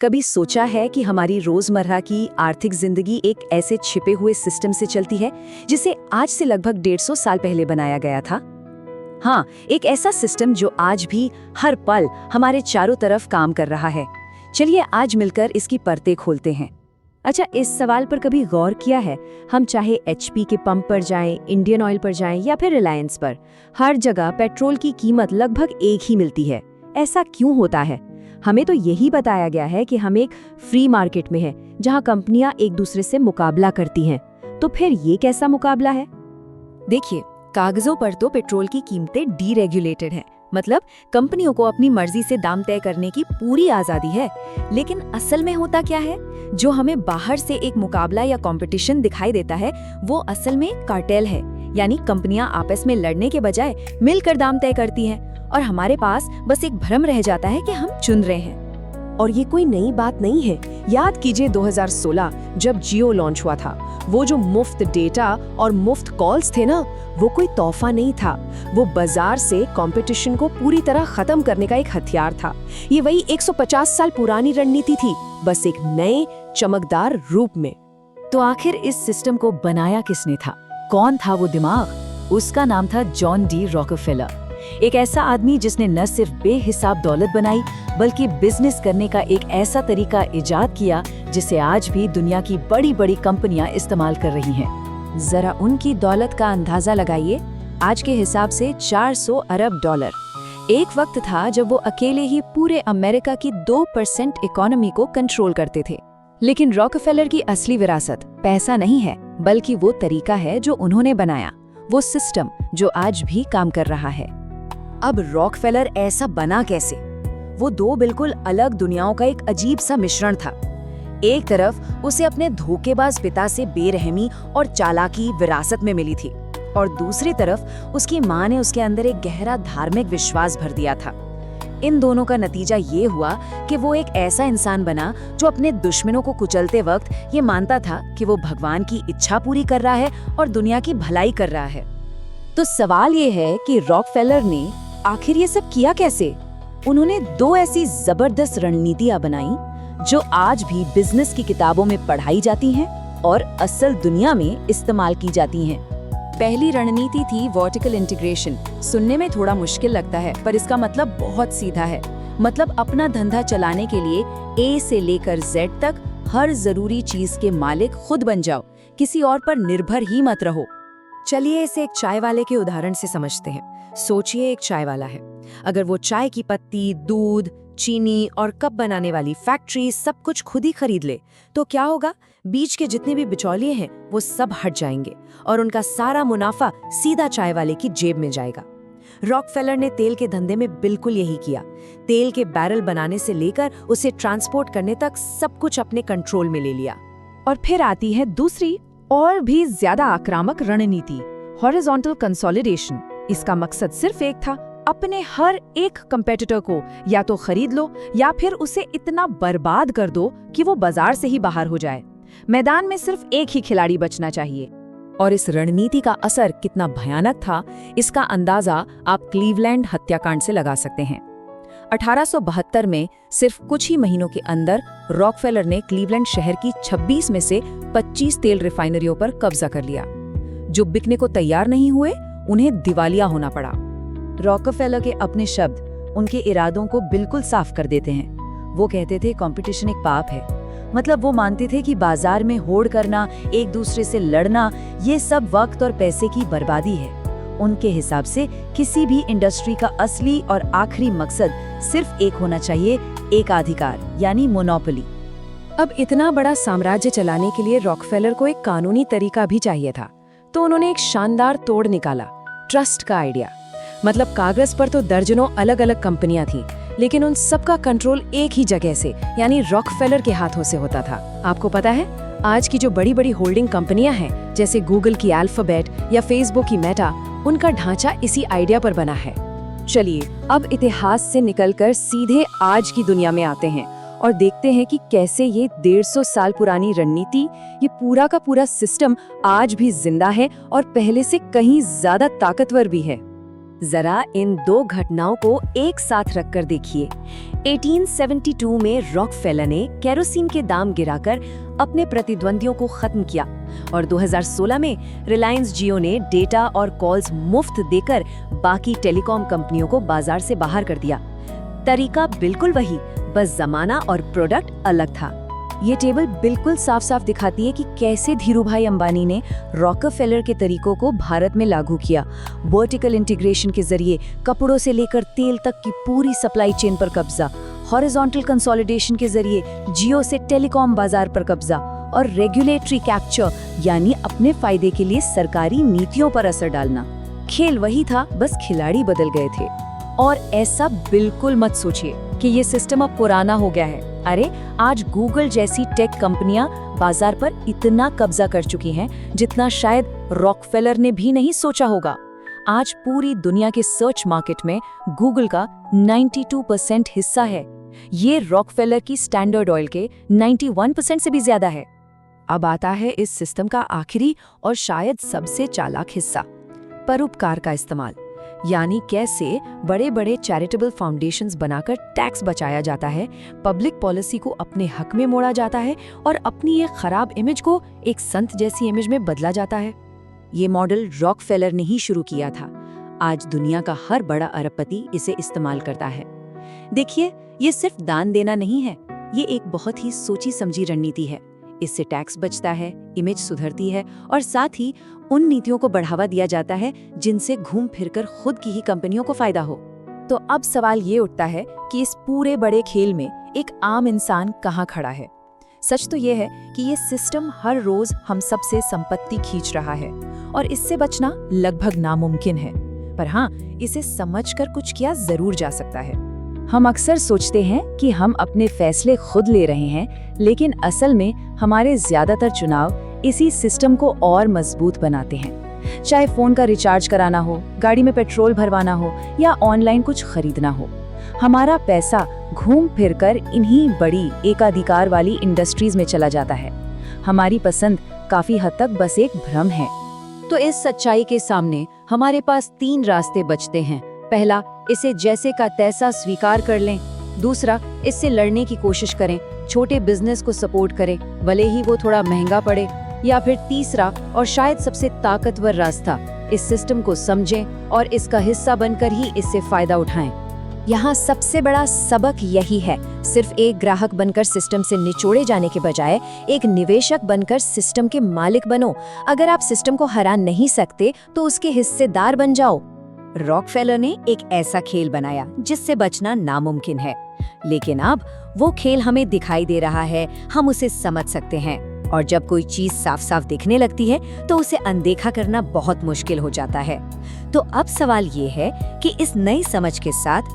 कभी सोचा है कि हमारी रोजमर्रा की आर्थिक जिंदगी एक ऐसे छिपे हुए सिस्टम से चलती है जिसे आज से लगभग 150 साल पहले बनाया गया था? हाँ, एक ऐसा सिस्टम जो आज भी हर पल हमारे चारों तरफ काम कर रहा है। चलिए आज मिलकर इसकी परतें खोलते हैं। अच्छा, इस सवाल पर कभी गौर किया है? हम चाहे HP के पंप पर जाएं, इंडियन ऑयल पर जाएं या फिर रिलायंस पर, हर जगह पेट्रोल की कीमत लगभग एक ही मिलती है। ऐसा क्यों होता है? हमें तो यही बताया गया है कि हम एक फ्री मार्केट में हैं, जहां कंपनियां एक दूसरे से मुकाबला करती हैं। तो फिर ये कैसा मुकाबला है? देखिए, कागजों पर तो पेट्रोल की कीमतें डीरेगुलेटेड हैं, मतलब कंपनियों को अपनी मर्जी से दाम तय करने की पूरी आजादी है। लेकिन असल में होता क्या है? जो हमें बाहर से एक मुकाबला या कंपटीशन दिखाई देता है, वो असल में कार्टेल है। यानी कंपनियां आपस में लड़ने के बजाय मिलकर दाम तय करती हैं और हमारे पास बस एक भ्रम रह जाता है कि हम चुन रहे हैं। और ये कोई नई बात नहीं है। याद कीजिए 2016 जब जियो लॉन्च हुआ था। वो जो मुफ्त डेटा और मुफ्त कॉल्स थे ना, वो कोई तोहफा नहीं था। वो बाजार से कंपटीशन को पूरी तरह खत्म करने का एक हथियार था। ये वही 150 साल पुरानी रणनीति थी, बस एक नए चमकदार रूप में। तो आखिर इस सिस्टम को बनाया किसने था? कौन था वो दिमाग? उसका नाम था जॉन डी रॉकफेलर। एक ऐसा आदमी जिसने न सिर्फ बेहिसाब दौलत बनाई, बल्कि बिजनेस करने का एक ऐसा तरीका इजाद किया जिसे आज भी दुनिया की बड़ी बड़ी कंपनियां इस्तेमाल कर रही हैं। जरा उनकी दौलत का अंदाजा लगाइए। आज के हिसाब से 400 अरब डॉलर। एक वक्त था जब वो अकेले ही पूरे अमेरिका की 2% इकोनॉमी को कंट्रोल करते थे। लेकिन रॉकफेलर की असली विरासत पैसा नहीं है, बल्कि वो तरीका है जो उन्होंने बनाया, वो सिस्टम जो आज भी काम कर रहा है। अब रॉकफेलर ऐसा बना कैसे? वो दो बिल्कुल अलग दुनियाओं का एक अजीब सा मिश्रण था। एक तरफ उसे अपने धोखेबाज पिता से बेरहमी और चालाकी विरासत में मिली थी, और दूसरी तरफ उसकी माँ ने उसके अंदर एक गहरा धार्मिक विश्वास भर दिया था। इन दोनों का नतीजा ये हुआ कि वो एक ऐसा इंसान बना जो अपने दुश्मनों को कुचलते वक्त ये मानता था कि वो भगवान की इच्छा पूरी कर रहा है और दुनिया की भलाई कर रहा है। तो सवाल ये है कि रॉकफेलर ने आखिर ये सब किया कैसे? उन्होंने दो ऐसी जबरदस्त रणनीतियां बनाई जो आज भी बिजनेस की किताबों में पढ़ाई जाती हैं और असल दुनिया में इस्तेमाल की जाती हैं। पहली रणनीति थी वर्टिकल इंटीग्रेशन। सुनने में थोड़ा मुश्किल लगता है, पर इसका मतलब बहुत सीधा है। मतलब अपना धंधा चलाने के लिए A से लेकर Z तक हर जरूरी चीज के मालिक खुद बन जाओ, किसी और पर निर्भर ही मत रहो। चलिए इसे एक चाय वाले के उदाहरण से समझते हैं। सोचिए, एक चाय वाला है। अगर वो चाय की पत्ती, दूध, चीनी और कप बनाने वाली फैक्ट्री सब कुछ खुद ही खरीद ले, तो क्या होगा? बीच के जितने भी बिचौलिए हैं वो सब हट जाएंगे और उनका सारा मुनाफा सीधा चाय वाले की जेब में जाएगा। रॉकफेलर ने तेल के धंधे में बिल्कुल यही किया। तेल के बैरल बनाने से लेकर उसे ट्रांसपोर्ट करने तक सब कुछ अपने कंट्रोल में ले लिया। और फिर आती है दूसरी और भी ज्यादा आक्रामक रणनीति, हॉरिजॉन्टल कंसोलिडेशन। इसका मकसद सिर्फ एक था, अपने हर एक कंपेटिटर को या तो खरीद लो या फिर उसे इतना बर्बाद कर दो कि वो बाजार से ही बाहर हो जाए। मैदान में सिर्फ एक ही खिलाड़ी बचना चाहिए। और इस रणनीति का असर कितना भयानक था, इसका अंदाजा आप क्लीवलैंड हत्याकांड से लगा सकते हैं। 1872 में सिर्फ कुछ ही महीनों के अंदर रॉकफेलर ने क्लीवलैंड शहर की 26 में से 25 तेल रिफाइनरियों पर कब्जा कर लिया। जो बिकने को तैयार नहीं हुए, उन्हें दिवालिया होना पड़ा। रॉकफेलर के अपने शब्द उनके इरादों को बिल्कुल साफ कर देते हैं। वो कहते थे कंपटीशन एक पाप है। मतलब वो मानते थे कि बाजार में होड़ करना, एक दूसरे से लड़ना, ये सब वक्त और पैसे की बर्बादी है। उनके हिसाब से किसी भी इंडस्ट्री का असली और आखिरी मकसद सिर्फ एक होना चाहिए, एकाधिकार यानी मोनोपोली। अब इतना बड़ा साम्राज्य चलाने के लिए रॉकफेलर को एक कानूनी तरीका भी चाहिए था, तो उन्होंने एक शानदार तोड़ निकाला, ट्रस्ट का आइडिया। मतलब कागज पर तो दर्जनों अलग अलग कंपनियां थीं, लेकिन उन सबका कंट्रोल एक ही जगह से यानी रॉकफेलर के हाथों से होता था। आपको पता है, आज की जो बड़ी बड़ी होल्डिंग कंपनियां हैं, जैसे गूगल की अल्फाबेट या फेसबुक की मेटा, उनका ढांचा इसी आइडिया पर बना है। चलिए अब इतिहास से निकलकर सीधे आज की दुनिया में आते हैं और देखते हैं कि कैसे ये 150 साल पुरानी रणनीति, ये पूरा का पूरा सिस्टम आज भी जिंदा है और पहले से कहीं ज्यादा ताकतवर भी है। जरा इन दो घटनाओं को एक साथ रखकर देखिए। 1872 में रॉकफेलर ने केरोसिन के दाम गिराकर अपने प्रतिद्वंदियों को खत्म किया और 2016 में रिलायंस जियो ने डेटा और कॉल्स मुफ्त देकर बाकी टेलीकॉम कंपनियों को बाजार से बाहर कर दिया। तरीका बिल्कुल वही, बस जमाना और प्रोडक्ट अलग था। ये टेबल बिल्कुल साफ साफ दिखाती है कि कैसे धीरूभाई अंबानी ने रॉकफेलर के तरीकों को भारत में लागू किया। वर्टिकल इंटीग्रेशन के जरिए कपड़ों से लेकर तेल तक की पूरी सप्लाई चेन पर कब्जा, हॉरिजॉन्टल कंसोलिडेशन के जरिए जियो से टेलीकॉम बाजार पर कब्जा और रेगुलेटरी कैप्चर यानी अपने फायदे के लिए सरकारी नीतियों पर असर डालना। खेल वही था, बस खिलाड़ी बदल गए थे। और ऐसा बिल्कुल मत सोचिए कि ये सिस्टम अब पुराना हो गया है। अरे आज गूगल जैसी टेक कंपनियां बाजार पर इतना कब्जा कर चुकी हैं जितना शायद रॉकफेलर ने भी नहीं सोचा होगा। आज पूरी दुनिया के सर्च मार्केट में गूगल का 92% हिस्सा है। ये रॉकफेलर की स्टैंडर्ड ऑयल के 91% से भी ज्यादा है। अब आता है इस सिस्टम का आखिरी और शायद सबसे चालाक हिस्सा, परोपकार का इस्तेमाल। यानी कैसे बड़े बड़े चैरिटेबल फाउंडेशंस बनाकर टैक्स बचाया जाता है, पब्लिक पॉलिसी को अपने हक में मोड़ा जाता है और अपनी ये खराब इमेज को एक संत जैसी इमेज में बदला जाता है। ये मॉडल रॉकफेलर ने ही शुरू किया था। आज दुनिया का हर बड़ा अरबपति इसे इस्तेमाल करता है। देखिए, ये सिर्फ दान देना नहीं है, ये एक बहुत ही सोची समझी रणनीति है। इससे टैक्स बचता है, इमेज सुधरती है और साथ ही उन नीतियों को बढ़ावा दिया जाता है जिनसे घूम फिरकर खुद की ही कंपनियों को फायदा हो। तो अब सवाल ये उठता है कि इस पूरे बड़े खेल में एक आम इंसान कहाँ खड़ा है। सच तो ये है कि ये सिस्टम हर रोज हम सब से संपत्ति खींच रहा है और इससे बचना लगभग नामुमकिन है। पर हाँ, इसे समझकर कुछ किया जरूर जा सकता है। हम अक्सर सोचते हैं कि हम अपने फैसले खुद ले रहे हैं, लेकिन असल में हमारे ज्यादातर चुनाव इसी सिस्टम को और मजबूत बनाते हैं। चाहे फोन का रिचार्ज कराना हो, गाड़ी में पेट्रोल भरवाना हो या ऑनलाइन कुछ खरीदना हो, हमारा पैसा घूम फिरकर इन्हीं बड़ी एकाधिकार वाली इंडस्ट्रीज में चला जाता है। हमारी पसंद काफी हद तक बस एक भ्रम है। तो इस सच्चाई के सामने हमारे पास 3 रास्ते बचते हैं। पहला, इसे जैसे का तैसा स्वीकार कर लें। दूसरा, इससे लड़ने की कोशिश करें, छोटे बिजनेस को सपोर्ट करें, भले ही वो थोड़ा महंगा पड़े। या फिर तीसरा और शायद सबसे ताकतवर रास्ता, इस सिस्टम को समझें और इसका हिस्सा बनकर ही इससे फायदा उठाएं। यहाँ सबसे बड़ा सबक यही है, सिर्फ एक ग्राहक बनकर सिस्टम से निचोड़े जाने के बजाय एक निवेशक बनकर सिस्टम के मालिक बनो। अगर आप सिस्टम को हरा नहीं सकते तो उसके हिस्सेदार बन जाओ। रॉकफेलर ने एक ऐसा खेल बनाया जिससे बचना नामुमकिन है, लेकिन अब वो खेल हमें दिखाई दे रहा है, हम उसे समझ सकते हैं। और जब कोई चीज साफ साफ दिखने लगती है तो उसे अनदेखा करना बहुत मुश्किल हो जाता है। तो अब सवाल ये है कि इस नई समझ के साथ